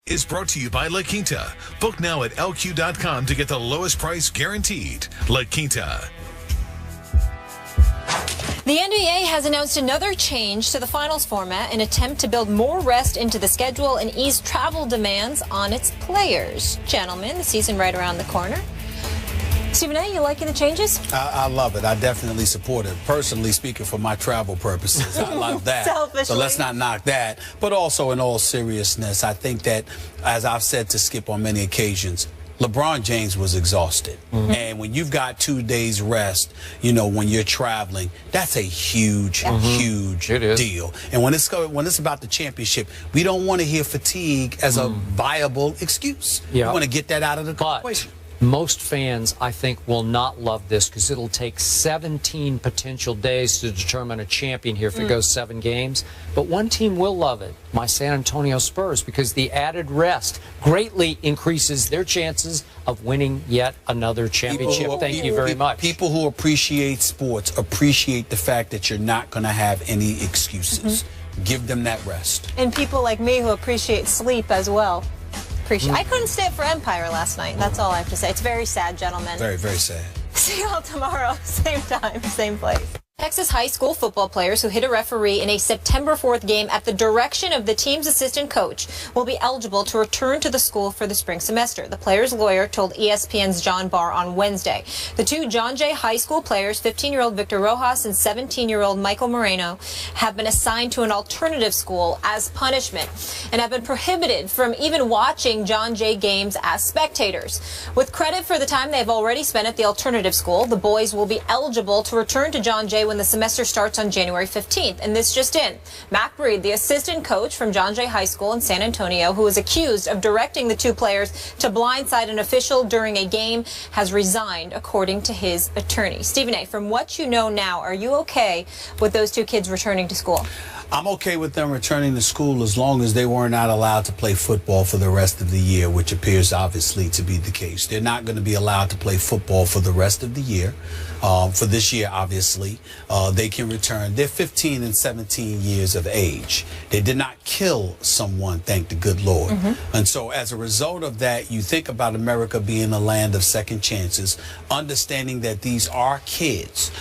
Is brought to you by La Quinta. Book now at lq.com to get the lowest price guaranteed. La Quinta. The NBA has announced another change to the finals format in an attempt to build more rest into the schedule and ease travel demands on its players. Gentlemen, the season right around the corner. Stephen A., you liking the changes? I love it. I definitely support it. Personally speaking, for my travel purposes, I love that. Selfishly. So let's not knock that. But also, in all seriousness, I think that, as I've said to Skip on many occasions, LeBron James was exhausted. And when you've got 2 days rest, you know, when you're traveling, that's a huge, huge deal. And when it's about the championship, we don't want to hear fatigue as a viable excuse. We want to get that out of the equation. Most fans, I think, will not love this because it'll take 17 potential days to determine a champion here if it goes 7 games. But one team will love it, my San Antonio Spurs, because the added rest greatly increases their chances of winning yet another championship. Thank you very much. People who appreciate sports appreciate the fact that you're not going to have any excuses. Give them that rest. And people like me who appreciate sleep as well. I couldn't stay up for Empire last night. That's all I have to say. It's very sad, gentlemen. Very, very sad. See y'all tomorrow, same time, same place. Texas high school football players who hit a referee in a September 4th game at the direction of the team's assistant coach will be eligible to return to the school for the spring semester. The player's lawyer told ESPN's John Barr on Wednesday. The two John Jay high school players, 15-year-old Victor Rojas and 17-year-old Michael Moreno, have been assigned to an alternative school as punishment and have been prohibited from even watching John Jay games as spectators. With credit for the time they've already spent at the alternative school, the boys will be eligible to return to John Jay when the semester starts on January 15th. And this just in. Mac Breed, the assistant coach from John Jay High School in San Antonio, who was accused of directing the two players to blindside an official during a game, has resigned, according to his attorney. Stephen A., from what you know now, are you okay with those two kids returning to school? I'm okay with them returning to school as long as they were not allowed to play football for the rest of the year, which appears obviously to be the case. They're not going to be allowed to play football for the rest of the year. For this year, obviously, they can return. They're 15 and 17 years of age. They did not kill someone, thank the good Lord. And so as a result of that, you think about America being a land of second chances, understanding that these are kids.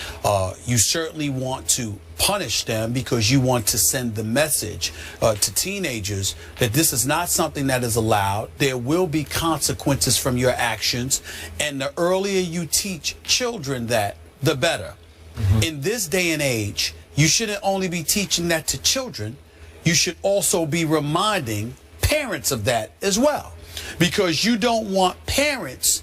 You certainly want to punish them because you want to send the message to teenagers that this is not something that is allowed. There will be consequences from your actions, and the earlier you teach children that, the better. In this day and age, you shouldn't only be teaching that to children, you should also be reminding parents of that as well, because you don't want parents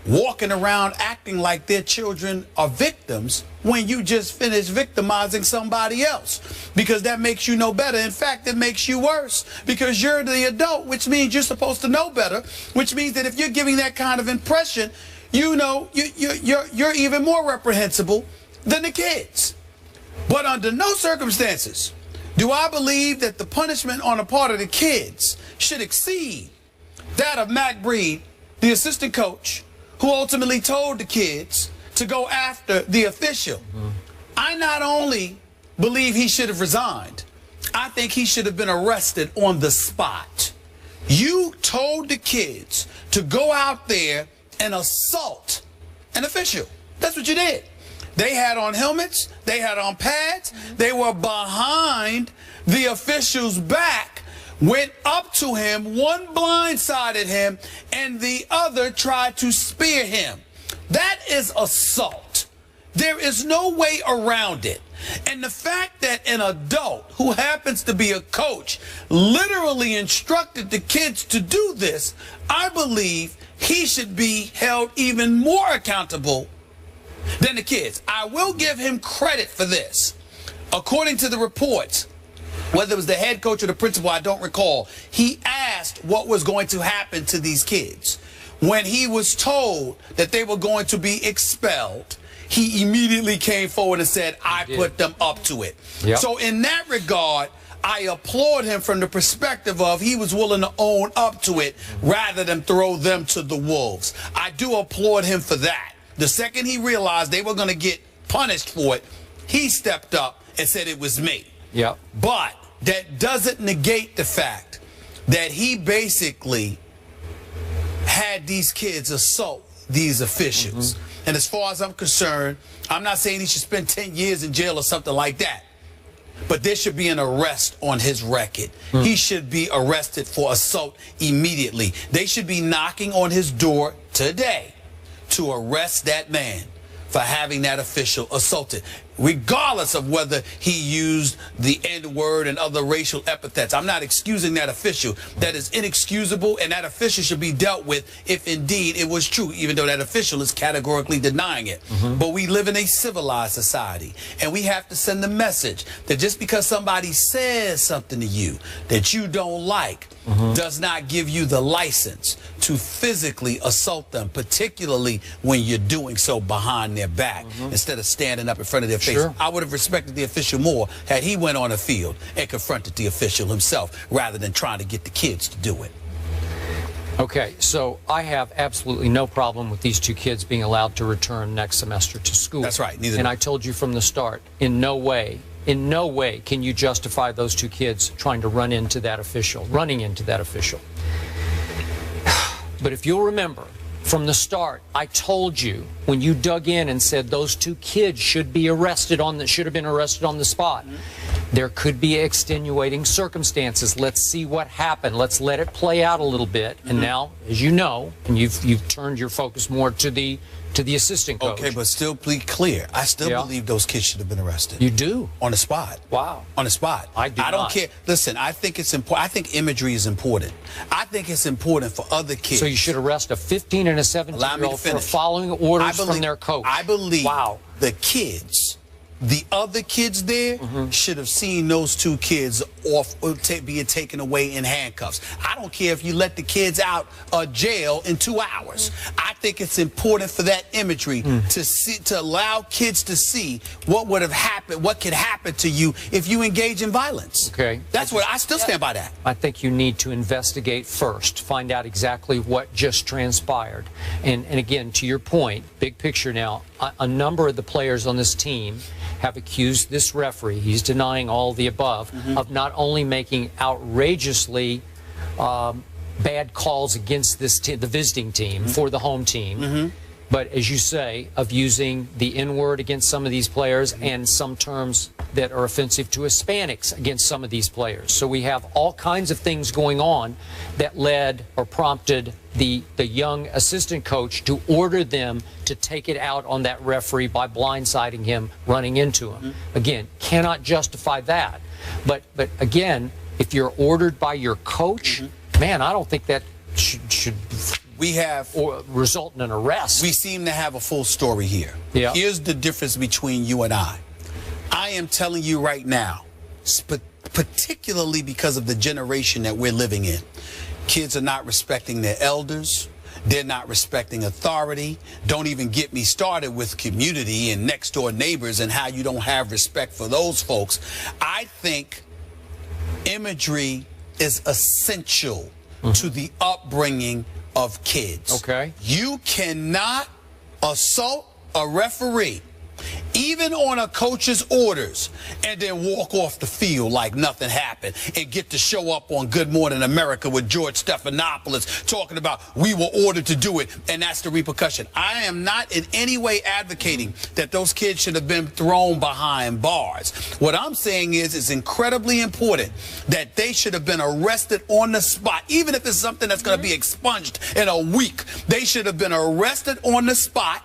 walking around acting like their children are victims when you just finished victimizing somebody else, because that makes you know better. In fact, it makes you worse because you're the adult, which means you're supposed to know better, which means that if you're giving that kind of impression, you know you're even more reprehensible than the kids. But under no circumstances do I believe that the punishment on the part of the kids should exceed that of Mac Breed, the assistant coach, who ultimately told the kids to go after the official. I not only believe he should have resigned, I think he should have been arrested on the spot. You told the kids to go out there and assault an official. That's what you did. They had on helmets, they had on pads, they were behind the official's back, went up to him, one blindsided him, and the other tried to spear him. That is assault. There is no way around it. And the fact that an adult who happens to be a coach literally instructed the kids to do this, I believe he should be held even more accountable than the kids. I will give him credit for this. According to the reports, whether it was the head coach or the principal, I don't recall, he asked what was going to happen to these kids. When he was told that they were going to be expelled, he immediately came forward and said, I put them up to it. So in that regard, I applaud him from the perspective of he was willing to own up to it rather than throw them to the wolves. I do applaud him for that. The second he realized they were going to get punished for it, he stepped up and said it was me. But that doesn't negate the fact that he basically had these kids assault these officials. And as far as I'm concerned, I'm not saying he should spend 10 years in jail or something like that. But there should be an arrest on his record. He should be arrested for assault immediately. They should be knocking on his door today to arrest that man for having that official assaulted, regardless of whether he used the N-word and other racial epithets. I'm not excusing that official. That is inexcusable, and that official should be dealt with if indeed it was true, even though that official is categorically denying it. But we live in a civilized society, and we have to send the message that just because somebody says something to you that you don't like does not give you the license to physically assault them, particularly when you're doing so behind their back instead of standing up in front of their face. I would have respected the official more had he went on the field and confronted the official himself rather than trying to get the kids to do it. Okay, so I have absolutely no problem with these two kids being allowed to return next semester to school. That's right. Neither. And I told you from the start, in no way can you justify those two kids trying to running into that official. But if you'll remember, from the start, I told you when you dug in and said those two kids should have been arrested on the spot. There could be extenuating circumstances. Let's see what happened. Let's let it play out a little bit. And now, as you know, and you've turned your focus more to the assistant coach. Okay, but still be clear. I still believe those kids should have been arrested. You do? On the spot. Wow. On the spot. I don't care. Listen, I think it's important. I think imagery is important. I think it's important for other kids. So you should arrest a 15 and a 17-year-old for following orders from their coach. I believe the kids, the other kids there, should have seen those two kids being taken away in handcuffs. I don't care if you let the kids out of jail in 2 hours. I think it's important for that imagery to allow kids to see what would have happened, what could happen to you if you engage in violence. Okay. That's what I still stand by that. I think you need to investigate first, find out exactly what just transpired. And again, to your point, big picture now, a number of the players on this team have accused this referee, he's denying all the above, of not only making outrageously bad calls against this the visiting team for the home team, but as you say, of using the N-word against some of these players and some terms that are offensive to Hispanics against some of these players. So we have all kinds of things going on that led or prompted the young assistant coach to order them to take it out on that referee by blindsiding him, running into him. Again, cannot justify that. But again, if you're ordered by your coach, man, I don't think that should result in an arrest. We seem to have a full story here. Yeah. Here's the difference between you and I. I am telling you right now, particularly because of the generation that we're living in, kids are not respecting their elders. They're not respecting authority. Don't even get me started with community and next door neighbors and how you don't have respect for those folks. I think imagery is essential to the upbringing of kids. Okay. You cannot assault a referee, even on a coach's orders, and then walk off the field like nothing happened and get to show up on Good Morning America with George Stephanopoulos talking about we were ordered to do it, and that's the repercussion. I am not in any way advocating that those kids should have been thrown behind bars. What I'm saying is it's incredibly important that they should have been arrested on the spot, even if it's something that's going to be expunged in a week. They should have been arrested on the spot,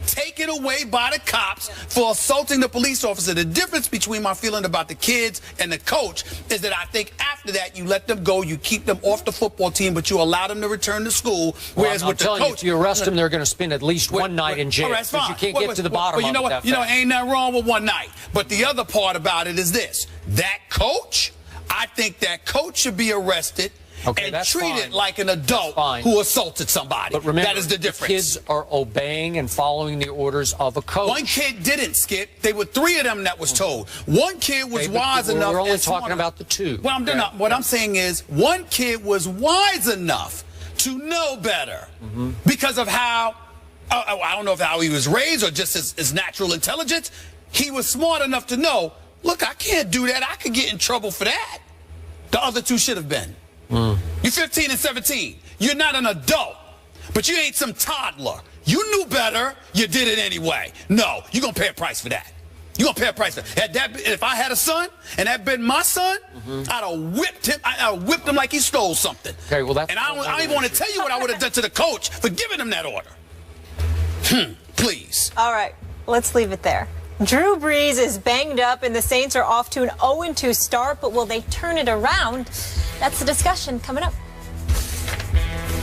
taken away by the cops for assaulting the police officer. The difference between my feeling about the kids and the coach is that I think after that you let them go, you keep them off the football team, but you allow them to return to school. Whereas with the coach, if you arrest them, they're going to spend at least one night in jail. That's fine. You can't get to the bottom of it. You know what? Ain't nothing wrong with one night. But the other part about it is this: that coach, I think that coach should be arrested. Okay, and treated like an adult who assaulted somebody. But remember, that is the difference. The kids are obeying and following the orders of a coach. One kid didn't, Skip. They were three of them that was told. One kid was wise enough. We're only talking about the two. Well, what I'm saying is one kid was wise enough to know better because of how, I don't know if how he was raised or just his natural intelligence. He was smart enough to know, look, I can't do that. I could get in trouble for that. The other two should have been. You're 15 and 17. You're not an adult, but you ain't some toddler. You knew better. You did it anyway. No, you're going to pay a price for that. You're going to pay a price for that. If I had a son and that been my son, I'd have whipped him. I'd have whipped him like he stole something. Okay, well, that's... And I don't even want to tell you what I would have done to the coach for giving him that order. Please. All right, let's leave it there. Drew Brees is banged up and the Saints are off to an 0-2 start, but will they turn it around? That's the discussion coming up.